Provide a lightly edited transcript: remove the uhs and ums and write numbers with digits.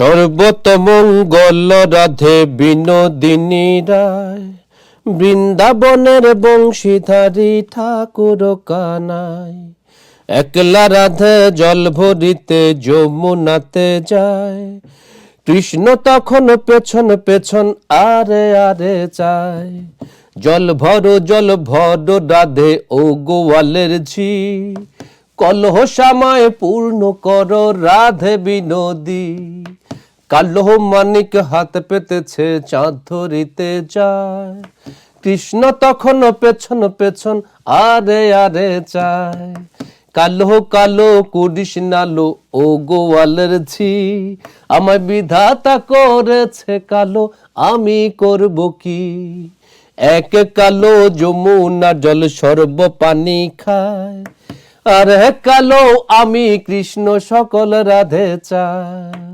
সর্বতমঙ্গল রাধে বিনোদিনী রায়, বৃন্দাবনের বংশীধারী ঠাকুর কানাই। একলা রাধে জল ভরিতে যমুনাতে যায়, কৃষ্ণ তখন পেছন পেছন আরে আরে চায়। জল ভরো রাধে ও গোয়ালের ঝি, কলহ সময় পূর্ণ করো রাধে বিনোদী। কালো মানিক হাত পেতেছে চাঁদ ধরিতে যায়, কৃষ্ণ তখন পেছন পেছন আরে আরে চায়। কালো কালো করিস নালো ও গোয়ালের ঝি, আমায় বিধাতা করেছে কালো, আমি করব কি। এক কালো যমুনা জল সর্ব পানি খায়, আর কালো আমি কৃষ্ণ সকল রাধে চায়।